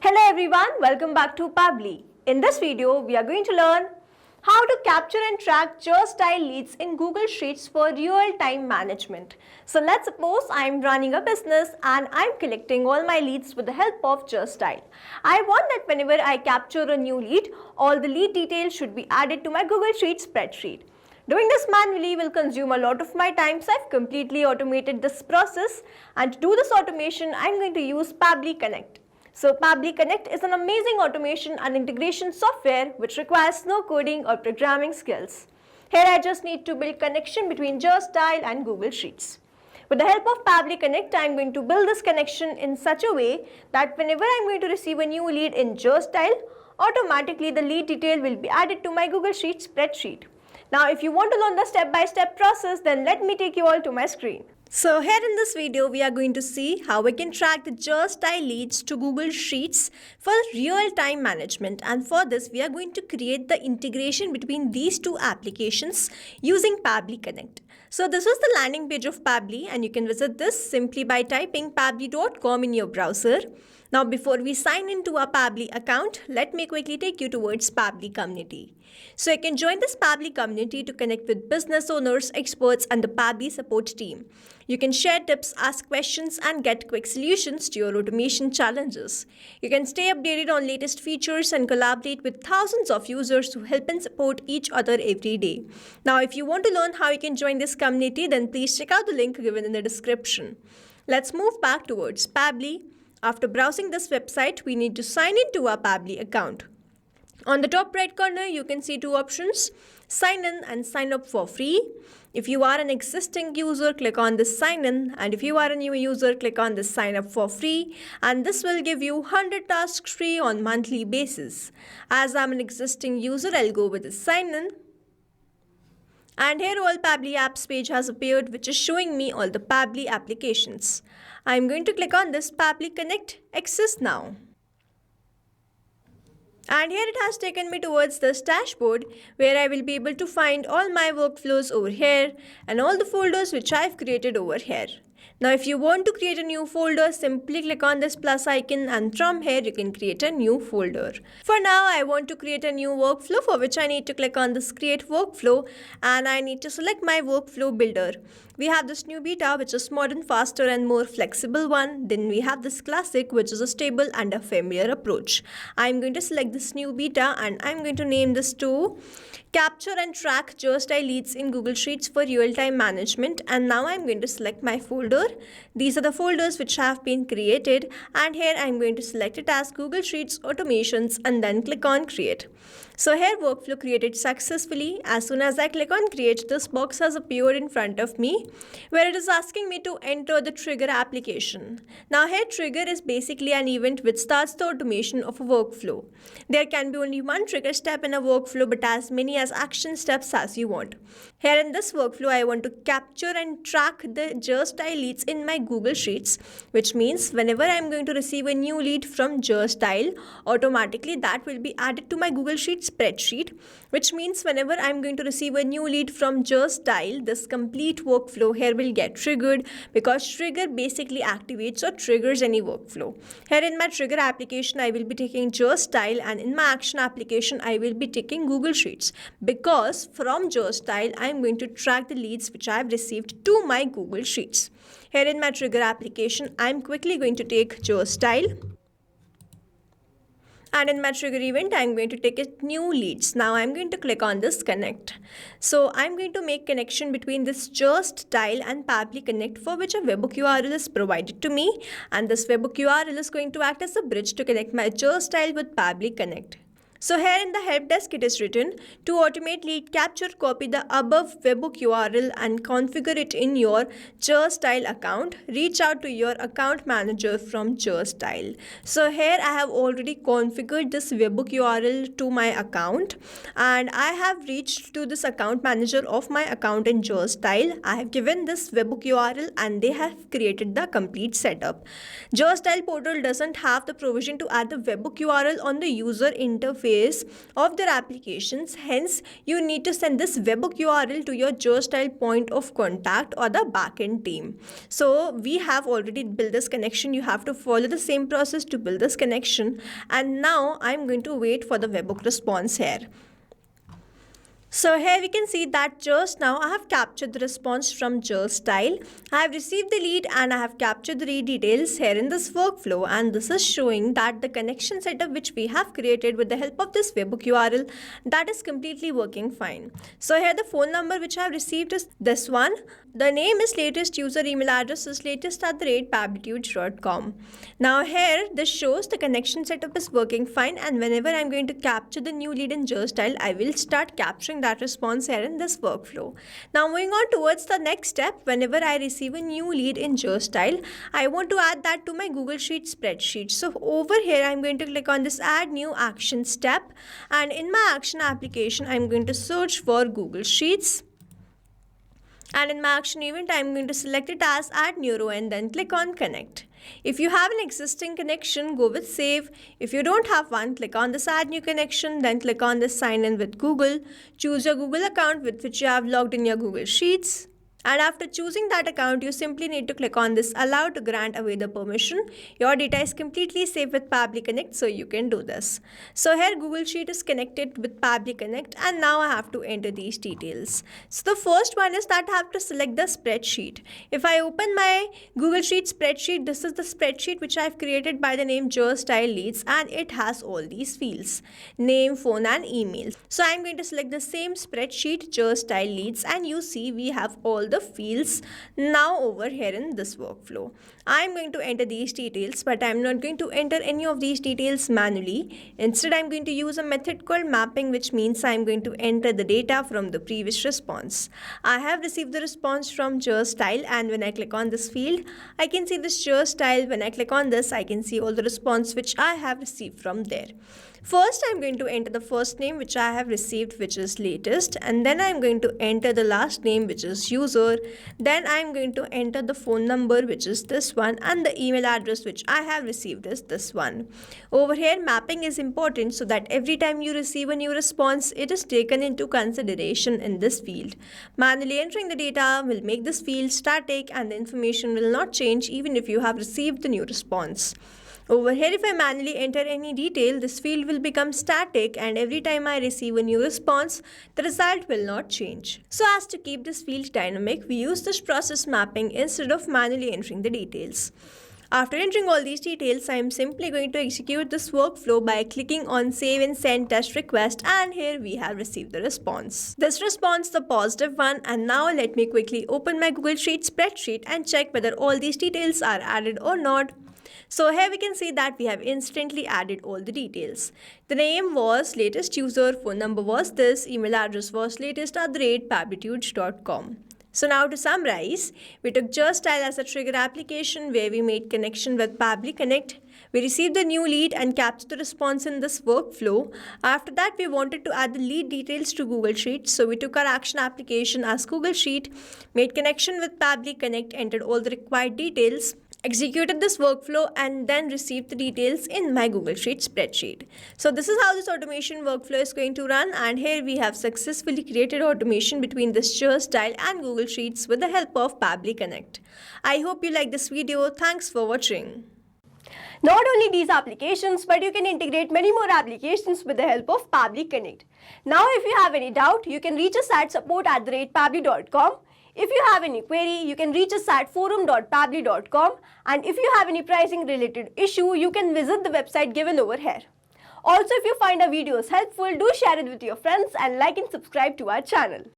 Hello everyone, welcome back to Pabbly. In this video, we are going to learn how to capture and track JustDial leads in Google Sheets for real-time management. So let's suppose I'm running a business and I'm collecting all my leads with the help of JustDial. I want that whenever I capture a new lead, all the lead details should be added to my Google Sheets spreadsheet. Doing this manually will consume a lot of my time, so I've completely automated this process, and to do this automation, I'm going to use Pabbly Connect. So Pabbly Connect is an amazing automation and integration software which requires no coding or programming skills. Here I just need to build connection between JustDial and Google Sheets. With the help of Pabbly Connect, I'm going to build this connection in such a way that whenever I'm going to receive a new lead in JustDial, automatically the lead detail will be added to my Google Sheets spreadsheet. Now if you want to learn the step-by-step process, then let me take you all to my screen. So here in this video, we are going to see how we can track the JustDial leads to Google Sheets for real-time management. And for this, we are going to create the integration between these two applications using Pabbly Connect. So this was the landing page of Pabbly, and you can visit this simply by typing pabbly.com in your browser. Now before we sign into a Pabbly account, let me quickly take you towards Pabbly community. So you can join this Pabbly community to connect with business owners, experts and the Pabbly support team. You can share tips, ask questions and get quick solutions to your automation challenges. You can stay updated on latest features and collaborate with thousands of users who help and support each other every day. Now if you want to learn how you can join this community, then please check out the link given in the description. Let's move back towards Pabbly. After browsing this website, we need to sign into our Pabbly account. On the top right corner, you can see two options, sign in and sign up for free. If you are an existing user, click on this sign in, and if you are a new user, click on this sign up for free, and this will give you 100 tasks free on monthly basis. As I'm an existing user, I'll go with this sign in. And here all Pabbly apps page has appeared, which is showing me all the Pabbly applications. I'm going to click on this Pabbly Connect Access Now. And here it has taken me towards this dashboard where I will be able to find all my workflows over here and all the folders which I've created over here. Now if you want to create a new folder, simply click on this plus icon and from here you can create a new folder. For now, I want to create a new workflow, for which I need to click on this create workflow and I need to select my workflow builder. We have this new beta, which is modern, faster and more flexible one. Then we have this classic, which is a stable and a familiar approach. I'm going to select this new beta and I'm going to name this to capture and track JustDial leads in Google Sheets for real-time management. And now I'm going to select my folder. These are the folders which have been created, and here I'm going to select it as Google Sheets Automations and then click on create. So here workflow created successfully. As soon as I click on create, this box has appeared in front of me where it is asking me to enter the trigger application. Now here trigger is basically an event which starts the automation of a workflow. There can be only one trigger step in a workflow, but as many as action steps as you want. Here in this workflow, I want to capture and track the JustDial leads in my Google Sheets, which means whenever I'm going to receive a new lead from JustDial, automatically that will be added to my Google Sheets spreadsheet, which means whenever I'm going to receive a new lead from JustDial, this complete workflow here will get triggered, because trigger basically activates or triggers any workflow. Here in my trigger application, I will be taking JustDial, and in my action application, I will be taking Google Sheets, because from JustDial, I'm going to track the leads which I have received to my Google Sheets. Here in my trigger application, I'm quickly going to take JustDial. And in my trigger event, I'm going to take it new leads. Now I'm going to click on this connect. So I'm going to make connection between this JustDial and Pabbly Connect, for which a webhook URL is provided to me. And this webhook URL is going to act as a bridge to connect my JustDial with Pabbly Connect. So here in the help desk, it is written to automate lead capture, copy the above webhook URL and configure it in your JustDial account. Reach out to your account manager from JustDial. So here I have already configured this webhook URL to my account, and I have reached to this account manager of my account in JustDial. I have given this webhook URL and they have created the complete setup. JustDial portal doesn't have the provision to add the webhook URL on the user interface interface of their applications. Hence, you need to send this webhook URL to your JustDial point of contact or the backend team. So we have already built this connection. You have to follow the same process to build this connection. And now I'm going to wait for the webhook response here. So here we can see that just now I have captured the response from JustDial. I have received the lead and I have captured the read details here in this workflow, and this is showing that the connection setup which we have created with the help of this webhook URL, that is completely working fine. So here the phone number which I have received is this one. The name is latest, user email address is latest@pabblytude.com. Now here this shows the connection setup is working fine, and whenever I'm going to capture the new lead in JustDial, I will start capturing that response here in this workflow. Now moving on towards the next step, whenever I receive a new lead in JustDial, I want to add that to my Google Sheet spreadsheet. So over here I'm going to click on this add new action step, and in my action application I'm going to search for Google Sheets. And in my action event, I'm going to select it as add new row and then click on connect. If you have an existing connection, go with save. If you don't have one, click on this add new connection, then click on this sign in with Google. Choose your Google account with which you have logged in your Google Sheets. And after choosing that account, you simply need to click on this allow to grant away the permission. Your data is completely safe with Pabbly Connect, so you can do this. So here Google Sheet is connected with Pabbly Connect, and now I have to enter these details. So the first one is that I have to select the spreadsheet. If I open my Google Sheet spreadsheet, this is the spreadsheet which I have created by the name JustDial Leads, and it has all these fields: name, phone and email. So I'm going to select the same spreadsheet, JustDial Leads, and you see we have all the fields now over here in this workflow. I'm going to enter these details, but I'm not going to enter any of these details manually. Instead, I'm going to use a method called mapping, which means I'm going to enter the data from the previous response. I have received the response from JustDial, and when I click on this field, I can see this JustDial. When I click on this, I can see all the response which I have received from there. First, I'm going to enter the first name which I have received, which is latest, and then I'm going to enter the last name, which is user. Then I'm going to enter the phone number, which is this one, and the email address which I have received is this one. Over here, mapping is important so that every time you receive a new response, it is taken into consideration in this field. Manually entering the data will make this field static, and the information will not change even if you have received the new response. Over here, if I manually enter any detail, this field will become static, and every time I receive a new response, the result will not change. So as to keep this field dynamic, we use this process mapping instead of manually entering the details. After entering all these details, I am simply going to execute this workflow by clicking on save and send test request, and here we have received the response. This response, the positive one, and now let me quickly open my Google Sheet spreadsheet and check whether all these details are added or not. So here we can see that we have instantly added all the details. The name was latest user, phone number was this, email address was latest@pabblytude.com. So now to summarize, we took JustDial as a trigger application where we made connection with Pabbly Connect. We received the new lead and captured the response in this workflow. After that, we wanted to add the lead details to Google Sheet. So we took our action application as Google Sheet, made connection with Pabbly Connect, entered all the required details, executed this workflow, and then received the details in my Google Sheet spreadsheet. So this is how this automation workflow is going to run, and here we have successfully created automation between this JustDial and Google Sheets with the help of Pabbly Connect. I hope you like this video. Thanks for watching. Not only these applications, but you can integrate many more applications with the help of Pabbly Connect. Now if you have any doubt, you can reach us at support@pabbly.com. If you have any query, you can reach us at forum.pabbly.com, and if you have any pricing related issue, you can visit the website given over here. Also, if you find our videos helpful, do share it with your friends and like and subscribe to our channel.